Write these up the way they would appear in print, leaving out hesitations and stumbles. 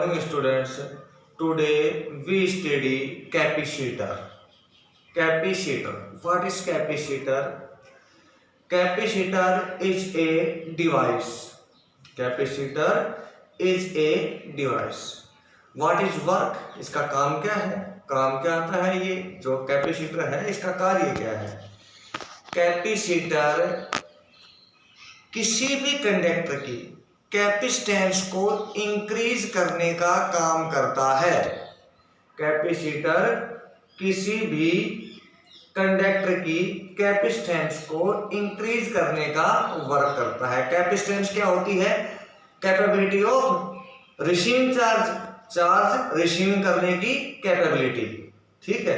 morning students. Today we study capacitor. Capacitor. What is capacitor? Capacitor is a device. Capacitor is a device. What is work? इसका काम क्या है? काम क्या आता है? ये जो कैपेसिटर है इसका कार्य क्या है? कैपेसिटर किसी भी कंडक्टर की कैपेसिटेंस को इंक्रीज करने का काम करता है। कैपेसिटर किसी भी कंडक्टर की कैपेसिटेंस को इंक्रीज करने का वर्क करता है। कैपेसिटेंस क्या होती है? Capability of receiving charge, charge receiving करने की कैपेबिलिटी। ठीक है,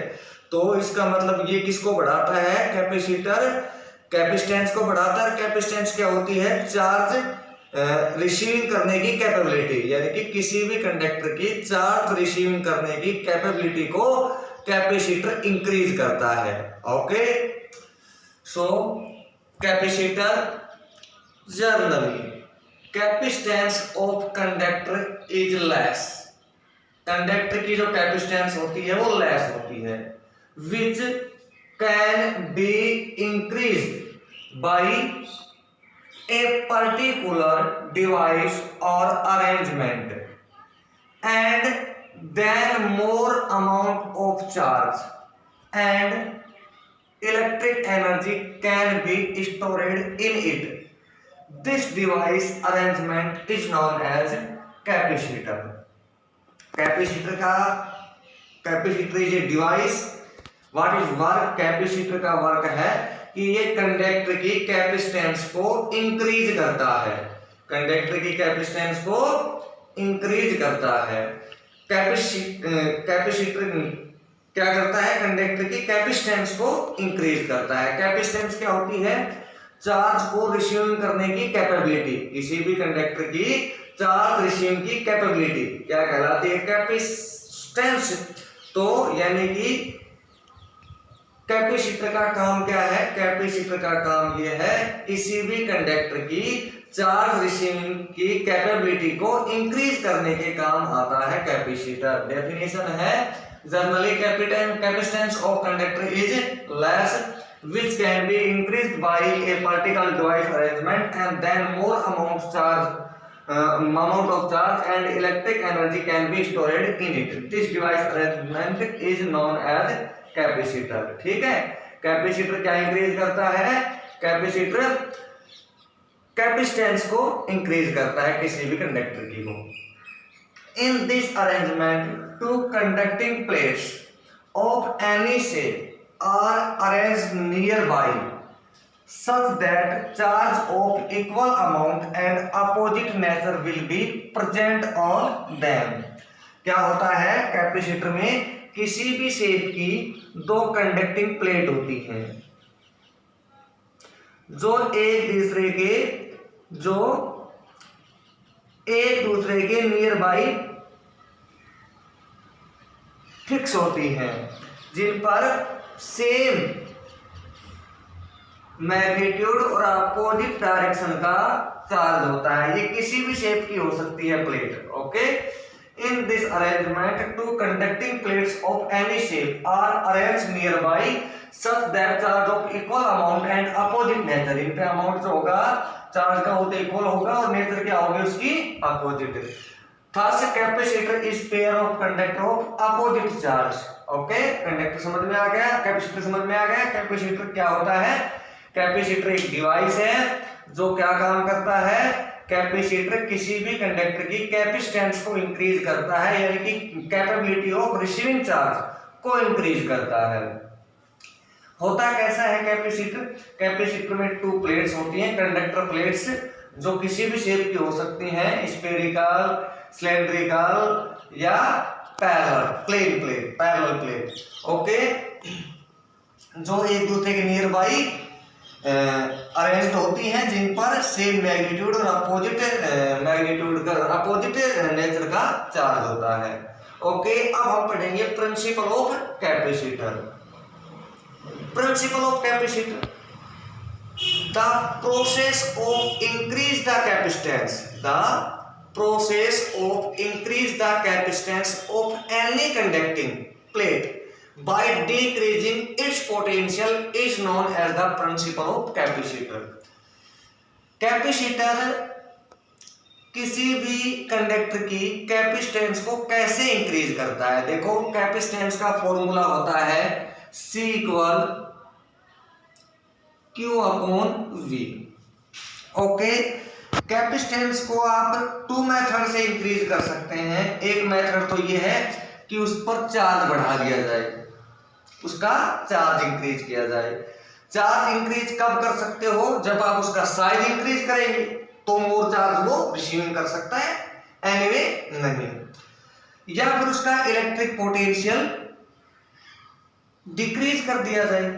तो इसका मतलब ये किसको बढ़ाता है? कैपेसिटर कैपेसिटेंस को बढ़ाता है। कैपेसिटेंस क्या होती है? चार्ज रिसीविंग करने की कैपेबिलिटी, यानी कि किसी भी कंडक्टर की चार्ज रिसीविंग करने की कैपेबिलिटी को कैपेसिटर इंक्रीज करता है। Okay, so capacitor generally capacitance of conductor is less. Conductor की जो कैपेसिटेंस होती है वो लेस होती है, which can be increased by a particular device or arrangement, and then more amount of charge and electric energy can be stored in it. This device arrangement is known as capacitor. Capacitor का capacitor is a device. What is work? Capacitor का work है कि ये conductor की capacitance को increase करता है। Conductor की कैपेसिटेंस को इंक्रीज करता है। कैपेसिटर क्या करता है? कंडक्टर की कैपेसिटेंस को इंक्रीज करता है। कैपेसिटेंस क्या होती है? चार्ज को रिसीविंग करने की कैपेबिलिटी। किसी भी कंडक्टर की चार्ज रिसीविंग की कैपेबिलिटी क्या कहलाती है? कैपेसिटेंस। तो यानी कि कैपेसिटर का काम क्या है? कैपेसिटर का काम यह है किसी भी कंडक्टर की चार्ज रिसीविंग की कैपेबिलिटी को इंक्रीज करने के काम आता है कैपेसिटर। डेफिनेशन है generally capacitance of conductor is less which can be increased by a particular device arrangement, and then more amount of charge and electric energy can be stored in it. This device arrangement is known as capacitor. ठीक है, capacitor क्या increase करता है? Capacitor capacitance को increase करता है किसी भी कंडक्टर की को। In this arrangement two conducting plates of any shape are arranged nearby such that charge of equal amount and opposite nature will be present on them. क्या होता है? कैपेसिटर में किसी भी शेप की दो कंडक्टिंग प्लेट होती हैं जो एक दूसरे के नियर बाई फिक्स होती हैं, जिन पर सेम मैग्नीट्यूड और अपोजिट डायरेक्शन का चार्ज होता है। ये किसी भी शेप की हो सकती है plate. Okay, in this arrangement two conducting plates of any shape are arranged near by such that charge of equal amount and opposite nature. इन पे अमाउंट जो होगा चार्ज का वो तो इक्वल होगा और नेचर क्या होगी उसकी? Opposite. Thus capacitor is pair of conductor of opposite charge. Okay, conductor समझ में आ गया, कैपेसिटर समझ में आ गया। कैपेसिटर क्या होता है? कैपेसिटर एक डिवाइस है जो क्या काम करता है? कैपेसिटर किसी भी कंडक्टर की कैपेसिटेंस को इंक्रीज करता है, यानी कि कैपेबिलिटी ऑफ रिसीविंग चार्ज को इंक्रीज करता है। होता कैसा है कैपेसिटर? कैपेसिटर में टू प्लेट्स होती हैं, कंडक्टर प्लेट्स, जो किसी भी शेप की हो सकती हैं, स्फेरिकल, सिलेंड्रिकल या पैरेलल प्लेट। ओके, जो एक दूसरे के नियर बाई अरेंज्ड होती हैं, जिन पर सेम मैग्नीट्यूड और अपोजिट नेचर का चार्ज होता है। ओके, अब हम पढ़ेंगे principle of capacitor. Principle of capacitor, the process of increase the capacitance, the process of increase the capacitance of any conducting plate by decreasing its potential is known as the principle of capacitor. Capacitor किसी भी conductor की capacitance को कैसे increase करता है? देखो, capacitance का formula होता है C equal Q upon V। Okay, capacitance को आप 2 मेथड से इंक्रीज कर सकते हैं। एक मेथड तो ये है कि उस पर चार्ज बढ़ा दिया जाए, उसका चार्ज इंक्रीज किया जाए। चार्ज इंक्रीज कब कर सकते हो? जब आप उसका साइज इंक्रीज करेंगे तो मोर चार्ज वो रिसीविंग कर सकता है, एनीवे नहीं। या फिर उसका इलेक्ट्रिक पोटेंशियल डिक्रीज कर दिया जाए।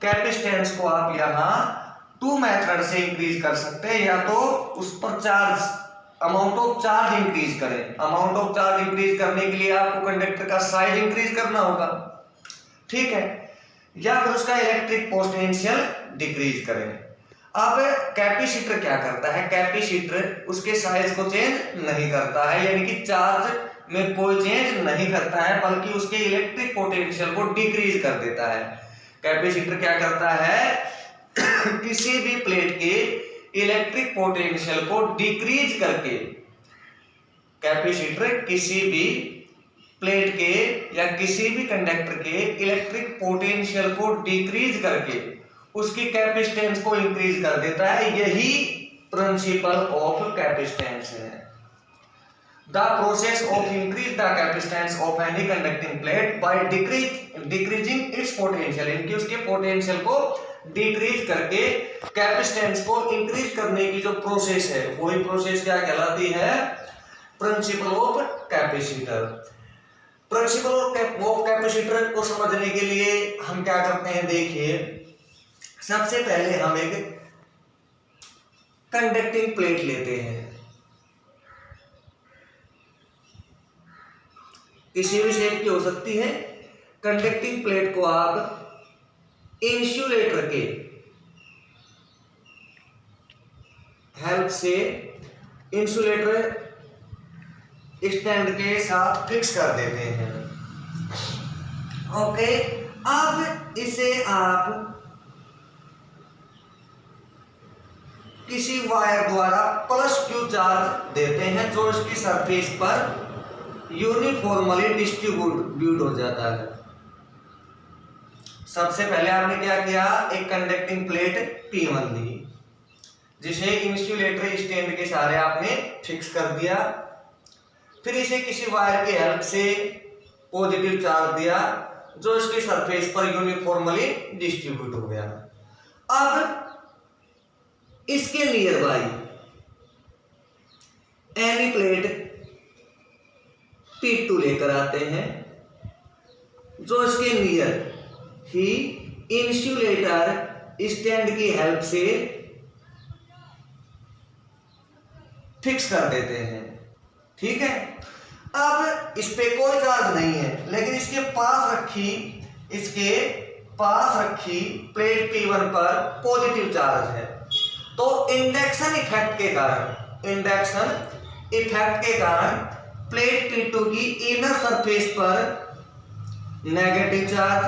कैपेसिटेंस को आप यहां 2 मेथड से इंक्रीज कर सकते हैं। या तो उस पर charge, amount of charge increase करें। अमाउंट ऑफ चार्ज इंक्रीज करने के लिए आपको कंडक्टर का साइज इंक्रीज करना होगा, ठीक है। या फिर उसका इलेक्ट्रिक पोटेंशियल डिक्रीज करें। अब कैपेसिटर क्या करता है? कैपेसिटर उसके साइज को चेंज नहीं करता है, यानी कि चार्ज में कोई चेंज नहीं करता है, बल्कि उसके इलेक्ट्रिक पोटेंशियल को डिक्रीज कर देता है। कैपेसिटर क्या करता है? किसी भी प्लेट के इलेक्ट्रिक पोटेंशियल को डिक्रीज करके, कैपेसिटर किसी भी प्लेट के या किसी भी कंडक्टर के इलेक्ट्रिक पोटेंशियल को डिक्रीज करके उसकी कैपेसिटेंस को इंक्रीज कर देता है। यही प्रिंसिपल ऑफ कैपेसिटेंस है। The process of increase the capacitance of any conducting plate by decreasing its potential, इनकी उसके पोटेंशियल को डिक्रीज करके कैपेसिटेंस को इंक्रीज करने की जो प्रोसेस है, वही प्रोसेस क्या कहलाती है? Principle of capacitor. Principle of capacitor को समझने के लिए हम क्या करते हैं? देखिए, सबसे पहले हम एक कंडक्टिंग प्लेट लेते हैं, किसी भी शेप की हो सकती है। कंडक्टिंग प्लेट को आप इंसुलेटर के हेल्प से इंसुलेटर स्टैंड के साथ फिक्स कर देते हैं। ओके, अब इसे आप किसी वायर द्वारा +Q चार्ज देते हैं, जो इसकी सरफेस पर यूनिफॉर्मली डिस्ट्रीब्यूट हो जाता है। सबसे पहले आपने क्या किया? एक कंडक्टिंग प्लेट P1 ली, जिसे इंसुलेटर स्टैंड के सहारे आपने फिक्स कर दिया। फिर इसे किसी वायर की हेल्प से पॉजिटिव चार्ज दिया, जो इसकी सरफेस पर यूनिफॉर्मली डिस्ट्रीब्यूट हो गया। अब इसके near by any plate P2 लेकर आते हैं, जो इसके नियर ही इंसुलेटर स्टैंड की हेल्प से फिक्स कर देते हैं, ठीक है। अब इस पे कोई चार्ज नहीं है, लेकिन इसके पास रखी प्लेट P1 पर पॉजिटिव चार्ज है। तो इंडक्शन इफेक्ट के कारण प्लेट P2 की इनर सरफेस पर नेगेटिव चार्ज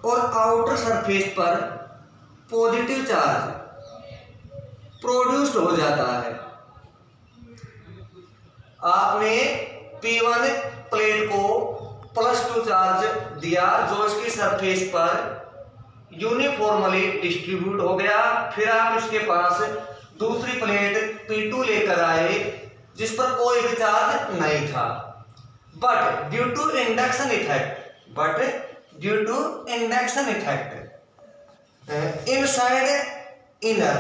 और आउटर सरफेस पर पॉजिटिव चार्ज प्रोड्यूस्ड हो जाता है। आपने P1 प्लेट को +2 चार्ज दिया, जो इसकी सरफेस पर यूनिफॉर्मली डिस्ट्रीब्यूट हो गया। फिर आप इसके पास दूसरी प्लेट P2 लेकर आए, जिस पर कोई भी चार्ज नहीं था, but due to induction effect inside inner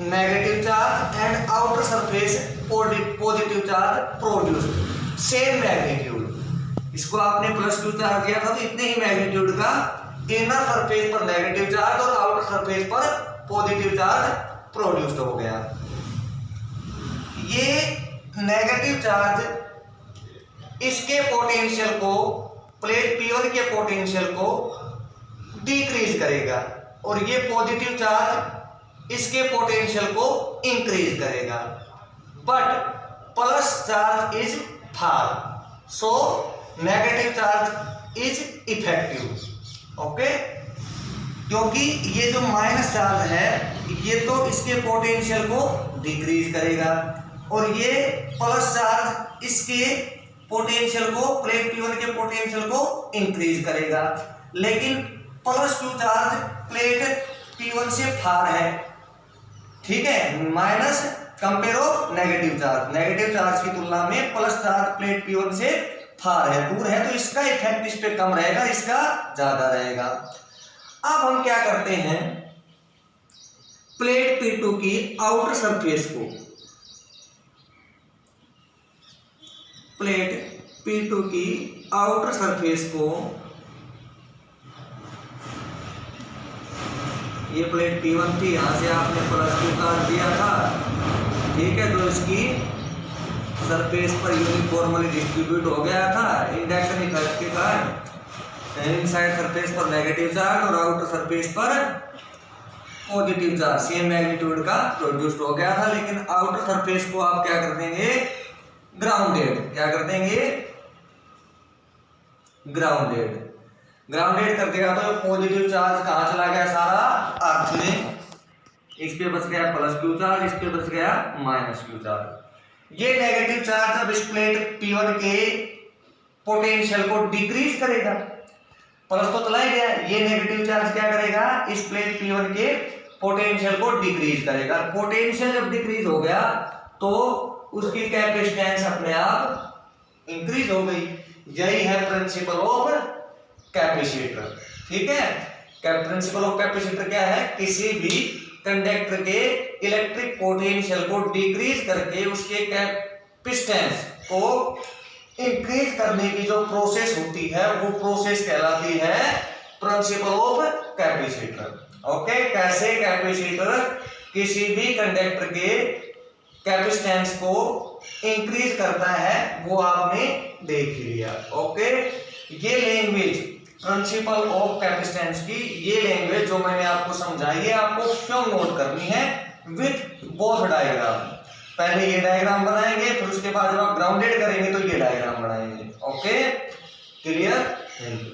negative charge and outer surface positive charge produced same magnitude. इसको आपने +2 चार्ज दिया था, तो इतने ही मैग्नीट्यूड का इनर सरफेस पर नेगेटिव चार्ज और आउटर सरफेस पर पॉजिटिव चार्ज प्रोड्यूस्ड हो गया। ये नेगेटिव चार्ज इसके पोटेंशियल को, प्लेट P1 के पोटेंशियल को डिक्रीज करेगा, और ये पॉजिटिव चार्ज इसके पोटेंशियल को इंक्रीज करेगा। but plus charge is far, so negative charge is effective. Okay, क्योंकि ये जो माइनस चार्ज है ये तो इसके पोटेंशियल को डिक्रीज करेगा और ये प्लस चार्ज इसके पोटेंशियल को, प्लेट P1 के पोटेंशियल को इंक्रीज करेगा। लेकिन plus Q charge plate P1 से फार है, ठीक है, minus compare of negative charge, negative charge की तुलना में प्लस चार्ज प्लेट P1 से फार है, दूर है, तो इसका इफेक्ट इस पे कम रहेगा, इसका ज्यादा रहेगा। अब हम क्या करते हैं, प्लेट P2 की आउटर सरफेस को, प्लेट P2 की आउटर सरफेस को, ये प्लेट P1 थी, यहां से आपने प्लस Q काट दिया था, ठीक है, तो इसकी सरफेस पर यूनिफॉर्मली डिस्ट्रीब्यूट हो गया था इंडक्शन इफेक्ट के कारण। इनसाइड सरफेस पर नेगेटिव चार्ज और आउटर सरफेस पर पॉजिटिव चार्ज सेम मैग्नीट्यूड का प्रोड्यूस्ड हो गया था। लेकिन आउटर सरफेस को आप क्या कर देंगे, ग्राउंडेड, क्या कर देंगे, ग्राउंडेड, ग्राउंडेड कर देगा तो पॉजिटिव चार्ज कहाँ चला गया, सारा अर्थ में, इस पे बच गया प्लस Q चार्ज, इस पे बच गया माइनस Q चार्ज। ये नेगेटिव चार्ज अब इस प्लेट P1 के पोटेंशियल को डिक्रीज करेगा, प्लस तो चला ही गया, ये नेगेटिव चार्ज क्या करेगा, इस प्लेट P1 के पोटेंशियल को डिक्रीज करेगा। पोटेंशियल जब डिक्रीज हो गया तो उसकी कैपेसिटेंस अपने आप इंक्रीज हो गई। यही है प्रिंसिपल ऑफ कैपेसिटर, ठीक है। प्रिंसिपल ऑफ कैपेसिटर क्या है, किसी भी कंडक्टर के इलेक्ट्रिक पोटेंशियल को डिक्रीज करके उसके कैपेसिटेंस को इंक्रीज करने की जो प्रोसेस होती है वो प्रोसेस कहलाती है प्रिंसिपल ऑफ कैपेसिटर। ओके, कैसे कैपेसिटर किसी भी कंडक्टर के कैपेसिटेंस को इंक्रीज करता है वो आपने देख लिया। ओके, ये लैंग्वेज प्रिंसिपल ऑफ कैपेसिटेंस की, ये लैंग्वेज जो मैंने आपको समझाई है आपको क्यों नोट करनी है विथ बोथ डायग्राम। पहले ये डायग्राम बनाएंगे, फिर उसके बाद जब आप ग्राउंडेड करेंगे तो ये डायग्राम बनाएंगे। Okay, clear, thank you.